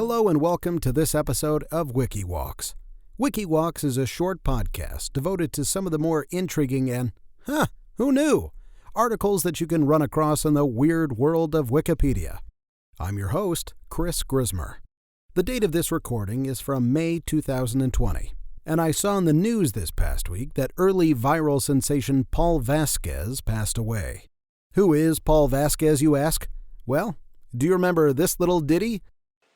Hello and welcome to this episode of Wiki Walks. Wiki Walks is a short podcast devoted to some of the more intriguing and, who knew, articles that you can run across in the weird world of Wikipedia. I'm your host, Chris Grismer. The date of this recording is from May 2020, and I saw in the news this past week that early viral sensation Paul Vasquez passed away. Who is Paul Vasquez, you ask? Well, do you remember this little ditty?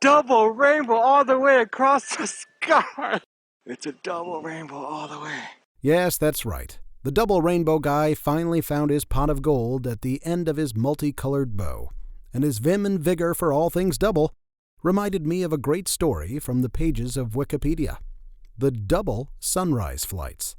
Double rainbow all the way across the sky. It's a double rainbow all the way. Yes, that's right. The double rainbow guy finally found his pot of gold at the end of his multicolored bow, and his vim and vigor for all things double reminded me of a great story from the pages of Wikipedia. The double sunrise flights.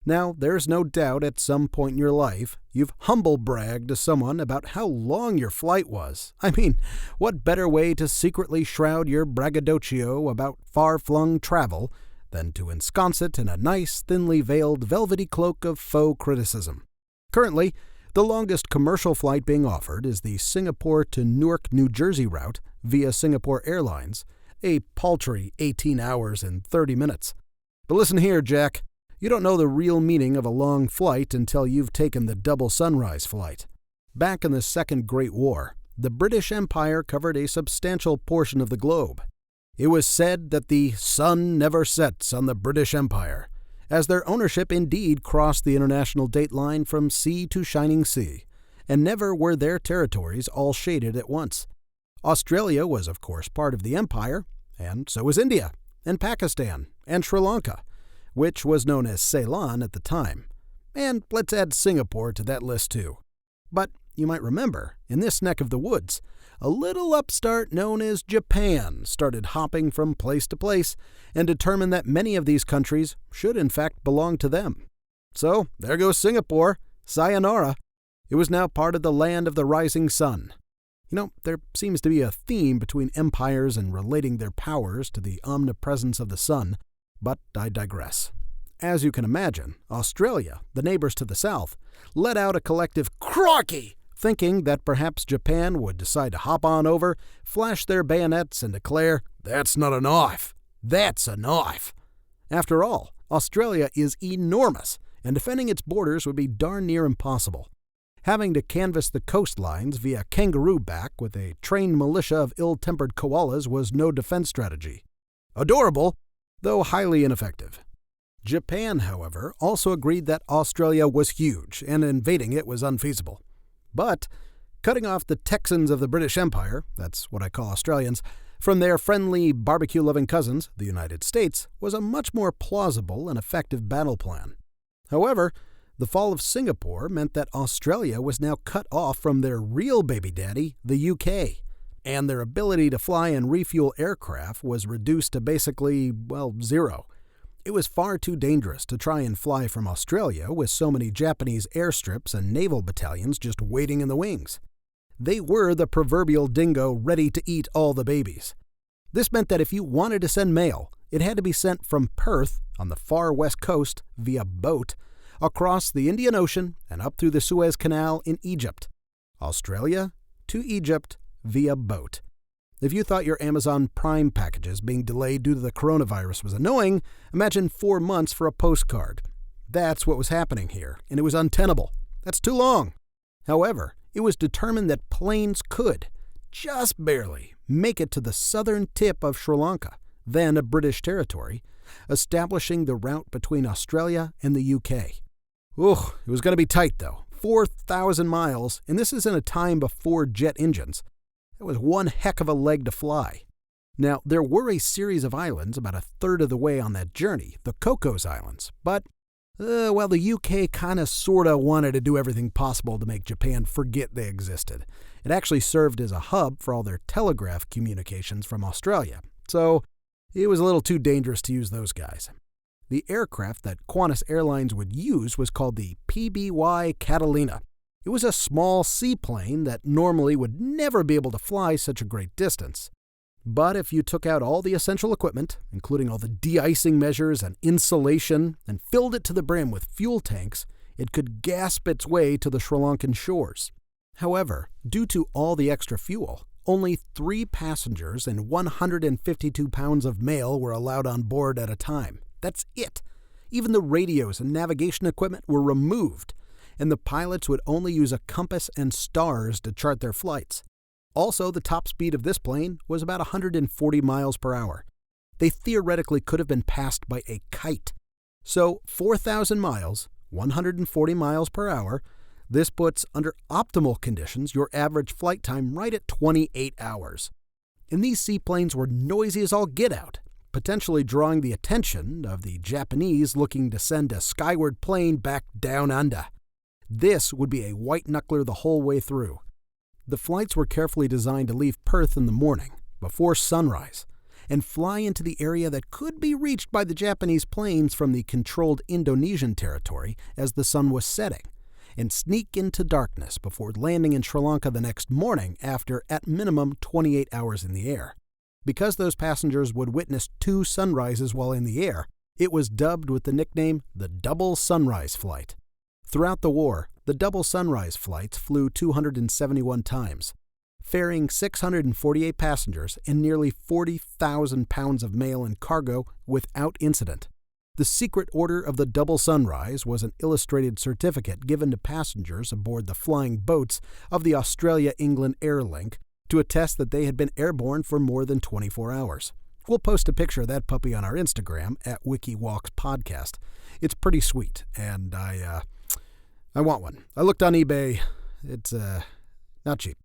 Now, there's no doubt at some point in your life, you've humble bragged to someone about how long your flight was. I mean, what better way to secretly shroud your braggadocio about far-flung travel than to ensconce it in a nice, thinly veiled, velvety cloak of faux criticism? Currently, the longest commercial flight being offered is the Singapore to Newark, New Jersey route via Singapore Airlines, a paltry 18 hours and 30 minutes. But listen here, Jack. You don't know the real meaning of a long flight until you've taken the double sunrise flight. Back in the Second Great War, the British Empire covered a substantial portion of the globe. It was said that the sun never sets on the British Empire, as their ownership indeed crossed the international dateline from sea to shining sea, and never were their territories all shaded at once. Australia was, of course, part of the empire, and so was India, and Pakistan, and Sri Lanka, which was known as Ceylon at the time. And let's add Singapore to that list too. But you might remember, in this neck of the woods, a little upstart known as Japan started hopping from place to place and determined that many of these countries should in fact belong to them. So there goes Singapore. Sayonara. It was now part of the land of the rising sun. You know, there seems to be a theme between empires and relating their powers to the omnipresence of the sun. But I digress. As you can imagine, Australia, the neighbors to the south, let out a collective "Crikey!" thinking that perhaps Japan would decide to hop on over, flash their bayonets, and declare, "That's not a knife. That's a knife." After all, Australia is enormous, and defending its borders would be darn near impossible. Having to canvass the coastlines via kangaroo back with a trained militia of ill-tempered koalas was no defense strategy. Adorable, though highly ineffective. Japan, however, also agreed that Australia was huge and invading it was unfeasible. But cutting off the Texans of the British Empire, that's what I call Australians, from their friendly, barbecue-loving cousins, the United States, was a much more plausible and effective battle plan. However, the fall of Singapore meant that Australia was now cut off from their real baby daddy, the UK. And their ability to fly and refuel aircraft was reduced to basically, zero. It was far too dangerous to try and fly from Australia with so many Japanese airstrips and naval battalions just waiting in the wings. They were the proverbial dingo ready to eat all the babies. This meant that if you wanted to send mail, it had to be sent from Perth on the far west coast via boat, across the Indian Ocean and up through the Suez Canal in Egypt. Australia to Egypt via boat. If you thought your Amazon Prime packages being delayed due to the coronavirus was annoying, imagine 4 months for a postcard. That's what was happening here, and it was untenable. That's too long. However, it was determined that planes could, just barely, make it to the southern tip of Sri Lanka, then a British territory, establishing the route between Australia and the UK. It was going to be tight though. 4,000 miles, and this is in a time before jet engines. That was one heck of a leg to fly. Now, there were a series of islands about a third of the way on that journey, the Cocos Islands, but, the UK kind of sort of wanted to do everything possible to make Japan forget they existed. It actually served as a hub for all their telegraph communications from Australia, so it was a little too dangerous to use those guys. The aircraft that Qantas Airlines would use was called the PBY Catalina. It was a small seaplane that normally would never be able to fly such a great distance. But if you took out all the essential equipment, including all the de-icing measures and insulation, and filled it to the brim with fuel tanks, it could gasp its way to the Sri Lankan shores. However, due to all the extra fuel, Only 3 passengers and 152 pounds of mail were allowed on board at a time. That's it. Even the radios and navigation equipment were removed, and the pilots would only use a compass and stars to chart their flights. Also, the top speed of this plane was about 140 miles per hour. They theoretically could have been passed by a kite. So, 4,000 miles, 140 miles per hour, this puts, under optimal conditions, your average flight time right at 28 hours. And these seaplanes were noisy as all get out, potentially drawing the attention of the Japanese looking to send a skyward plane back down under. This would be a white knuckler the whole way through. The flights were carefully designed to leave Perth in the morning, before sunrise, and fly into the area that could be reached by the Japanese planes from the controlled Indonesian territory as the sun was setting, and sneak into darkness before landing in Sri Lanka the next morning after, at minimum, 28 hours in the air. Because those passengers would witness 2 sunrises while in the air, it was dubbed with the nickname the Double Sunrise Flight. Throughout the war, the Double Sunrise flights flew 271 times, ferrying 648 passengers and nearly 40,000 pounds of mail and cargo without incident. The secret order of the Double Sunrise was an illustrated certificate given to passengers aboard the flying boats of the Australia-England Air Link to attest that they had been airborne for more than 24 hours. We'll post a picture of that puppy on our Instagram at Wiki Walks Podcast. It's pretty sweet, and I want one. I looked on eBay. It's not cheap.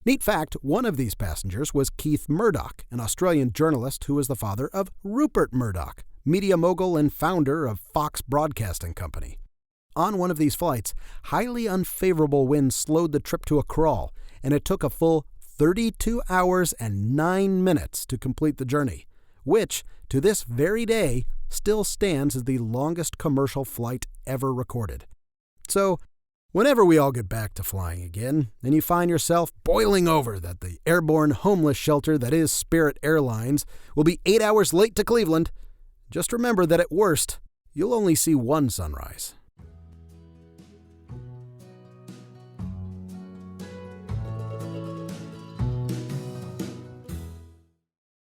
Neat fact, one of these passengers was Keith Murdoch, an Australian journalist who was the father of Rupert Murdoch, media mogul and founder of Fox Broadcasting Company. On one of these flights, highly unfavorable winds slowed the trip to a crawl, and it took a full 32 hours and 9 minutes to complete the journey, which, to this very day, still stands as the longest commercial flight ever recorded. So, whenever we all get back to flying again, and you find yourself boiling over that the airborne homeless shelter that is Spirit Airlines will be 8 hours late to Cleveland, just remember that at worst, you'll only see one sunrise.